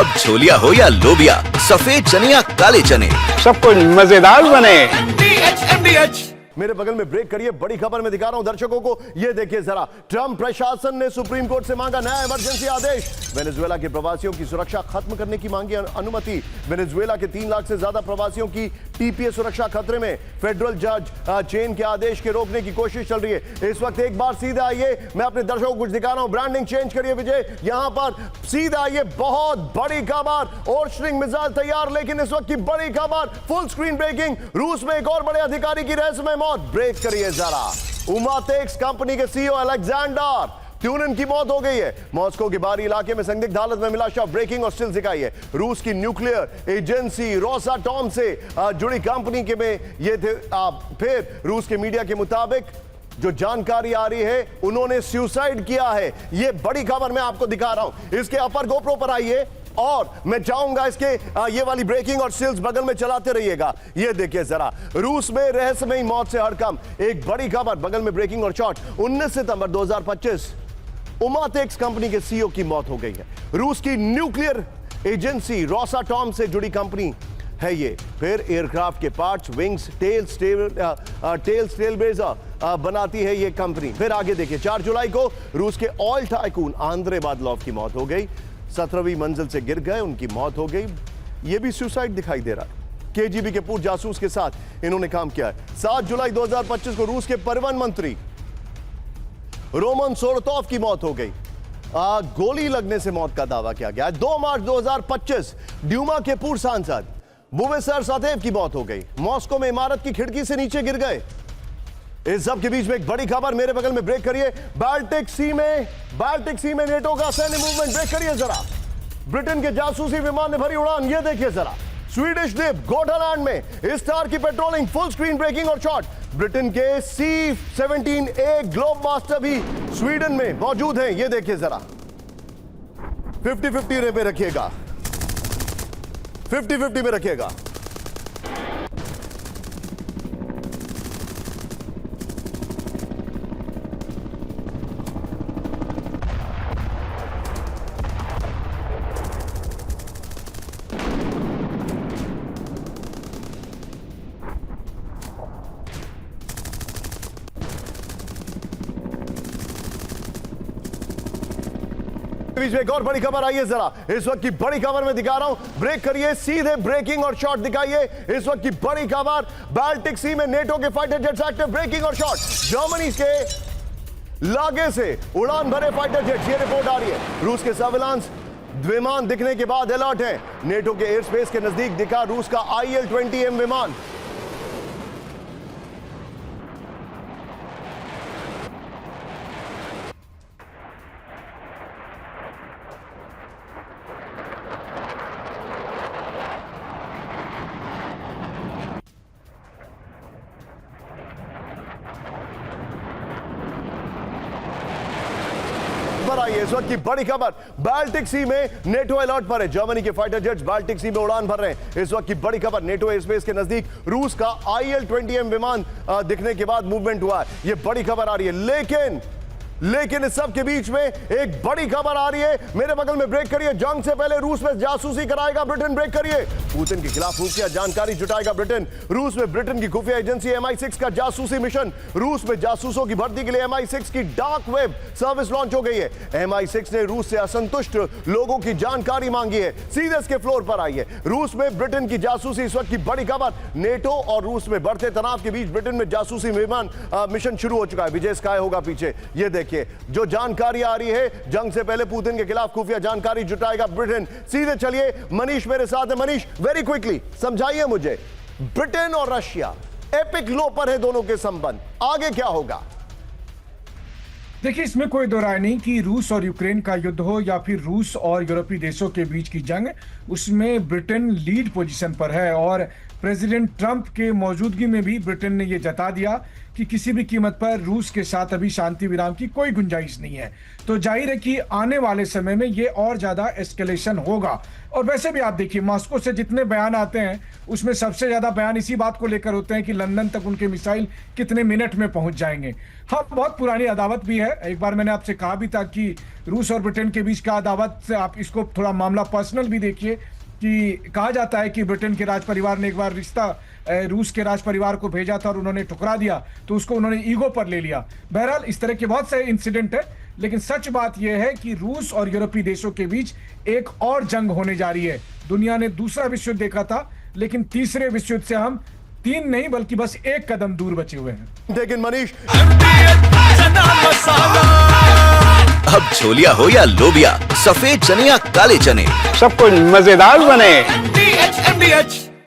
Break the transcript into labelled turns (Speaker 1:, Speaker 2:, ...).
Speaker 1: अब छोलिया हो या लोबिया, सफेद चने या काले चने,
Speaker 2: सब कुछ मजेदार बने।
Speaker 3: मेरे बगल में ब्रेक करिए, बड़ी खबर में दिखा रहा हूं दर्शकों को। ये देखिए जरा, ट्रंप प्रशासन ने सुप्रीम कोर्ट से मांगा नया इमरजेंसी आदेश। वेनेजुएला के प्रवासियों की सुरक्षा खत्म करने की मांगी अनुमति। वेनेजुएला के 3 लाख से ज्यादा प्रवासियों की टीपीए सुरक्षा खतरे में। फेडरल जज चेन के आदेश के रोकने की कोशिश चल रही है। इस वक्त एक बार सीधे आइए, मैं अपने दर्शकों को कुछ दिखा रहा हूं। ब्रांडिंग चेंज करिए विजय, यहां पर सीधे आइए। बहुत बड़ी खबर, ओर्शलिंग मिसाइल तैयार, लेकिन इस वक्त की बड़ी खबर, फुल स्क्रीन ब्रेकिंग। रूस में एक और बड़े अधिकारी की रहस्यमय मौत। ब्रेक करिए जरा। उमाटेक्स कंपनी के सीईओ अलेक्जेंडर ट्यूनिन की मौत हो गई है। मॉस्को के बाहरी इलाके में संदिग्ध हालत में मिला शव। ब्रेकिंग और स्टिल दिखाई है। रूस की न्यूक्लियर एजेंसी रोसाटॉम से जुड़ी कंपनी के में ये थे। फिर रूस के मीडिया के मुताबिक जो जानकारी आ रही है, उन्होंने सुसाइड किया है। ये बड़ी खबर मैं आपको दिखा रहा हूं। इसके अपर गोप्रो पर आइए और मैं चाहूंगा इसके ये वाली ब्रेकिंग और स्टिल्स बगल में चलाते रहिएगा। ये देखिए जरा, रूस में रहस्यमयी मौत से हड़कंप। एक बड़ी खबर बगल में ब्रेकिंग और शॉट। 19 सितंबर 2025 उमाटेक्स कंपनी के सीईओ की मौत हो गई है। रूस की न्यूक्लियर एजेंसी रोसाटॉम से जुड़ी कंपनी है ये। फिर एयरक्राफ्ट के पार्ट्स, विंग्स, टेल्स, टेलबेज बनाती है ये कंपनी। फिर आगे देखिए, 4 जुलाई को रूस के ऑयल टाइकून आंद्रे बादलॉव की मौत हो गई। 17वीं मंजिल से गिर गए, उनकी मौत हो गई। ये भी सुसाइड दिखाई दे रहा है। केजीबी के पूर्व जासूस के साथ इन्होंने काम किया है। 7 जुलाई 2025 को रूस के परिवहन मंत्री रोमन सोरतोव की मौत हो गई। गोली लगने से मौत का दावा किया गया। 2 मार्च 2025 ड्यूमा के पूर्व सांसद बुवेसर सादेव की मौत हो गई। मॉस्को में इमारत की खिड़की से नीचे गिर गए। इस सब के बीच में एक बड़ी खबर, मेरे बगल में ब्रेक करिए। बाल्टिक सी में नेटो का सैन्य मूवमेंट। ब्रेक करिए जरा। ब्रिटेन के जासूसी विमान ने भरी उड़ान। ये देखिए जरा, स्वीडिश द्वीप गोटालैंड में स्टार की पेट्रोलिंग। फुल स्क्रीन ब्रेकिंग और शॉट। ब्रिटेन के C-17A ग्लोब मास्टर भी स्वीडन में मौजूद हैं। ये देखिए जरा, 50-50 पे रखिएगा, 50-50 में रखिएगा। बीच में एक और बड़ी खबर आई है जरा। इस वक्त की बड़ी खबर में दिखा रहा हूं। ब्रेक करिए, सीधे ब्रेकिंग और शॉट दिखाइए। इस वक्त की बड़ी खबर, बाल्टिक सी में नेटो के फाइटर जेट्स एक्टिव। ब्रेकिंग और शॉट। जर्मनी के लागे से उड़ान भरे फाइटर जेट्स, ये रिपोर्ट आ रही है। रूस के सर्विलांस विमान दिखने के बाद अलर्ट है। नेटो के एयर स्पेस के नजदीक दिखा रूस का IL-20M विमान। इस वक्त की बड़ी खबर, बाल्टिक सी में नेटो अलर्ट पर है। जर्मनी के फाइटर जेट्स बाल्टिक सी में उड़ान भर रहे हैं। इस वक्त की बड़ी खबर, नेटो एयर स्पेस के नजदीक रूस का IL-20M विमान दिखने के बाद मूवमेंट हुआ है। यह बड़ी खबर आ रही है। लेकिन इस सब के बीच में एक बड़ी खबर आ रही है। मेरे बगल में ब्रेक करिए। जंग से पहले रूस में जासूसी कराएगा ब्रिटेन। ब्रेक करिए। पुतिन के खिलाफ खुफिया जानकारी जुटाएगा ब्रिटेन। रूस में ब्रिटेन की खुफिया एजेंसी MI6 का जासूसी मिशन। रूस में जासूसों की भर्ती के लिए MI6 की डार्क वेब सर्विस लॉन्च हो गई है। MI6 ने रूस से असंतुष्ट लोगों की जानकारी मांगी है। सीधे इसके फ्लोर पर आइए। रूस में ब्रिटेन की जासूसी, इस वक्त की बड़ी खबर। नेटो और रूस में बढ़ते तनाव के बीच ब्रिटेन में जासूसी विमान मिशन शुरू हो चुका है। विजय स्काई होगा पीछे। ये देखिए, जो जानकारी आ रही है, जंग से पहले पुतिन के खिलाफ खुफिया जानकारी जुटाएगा ब्रिटेन। सीधे चलिए, मनीष मेरे साथ है। मनीष, वेरी क्विकली समझाइए मुझे, ब्रिटेन और रशिया एपिक लो पर है दोनों के संबंध, आगे क्या होगा?
Speaker 4: देखिए, इसमें कोई दो राय नहीं कि रूस और यूक्रेन का युद्ध हो या फिर रूस और यूरोपीय देशों के बीच की जंग, उसमें ब्रिटेन लीड पोजीशन पर है। और प्रेसिडेंट ट्रंप के मौजूदगी में भी ब्रिटेन ने यह जता दिया कि किसी भी कीमत पर रूस के साथ अभी शांति विराम की कोई गुंजाइश नहीं है। तो जाहिर है कि आने वाले समय में ये और ज्यादा एस्केलेशन होगा। और वैसे भी आप देखिए, मॉस्को से जितने बयान आते हैं उसमें सबसे ज्यादा बयान इसी बात को लेकर होते हैं कि लंदन तक उनके मिसाइल कितने मिनट में पहुंच जाएंगे। हाँ, बहुत पुरानी अदावत भी है। एक बार मैंने आपसे कहा भी था कि रूस और ब्रिटेन के बीच का अदावत से आप इसको थोड़ा मामला पर्सनल भी देखिए कि कहा जाता है कि ब्रिटेन के राज परिवार ने एक बार रिश्ता रूस के राज परिवार को भेजा था और उन्होंने ठुकरा दिया, तो उसको उन्होंने ईगो पर ले लिया। बहरहाल इस तरह के बहुत से इंसिडेंट है, लेकिन सच बात यह है कि रूस और यूरोपीय देशों के बीच एक और जंग होने जा रही है। दुनिया ने दूसरा विश्व युद्ध देखा था, लेकिन तीसरे विश्व युद्ध से हम 3 नहीं बल्कि बस 1 कदम दूर बचे हुए हैं।
Speaker 3: लेकिन मनीष,
Speaker 1: अब छोलिया हो या लोबिया, सफेद चने या काले चने,
Speaker 2: सब कुछ मजेदार बने।
Speaker 5: MDH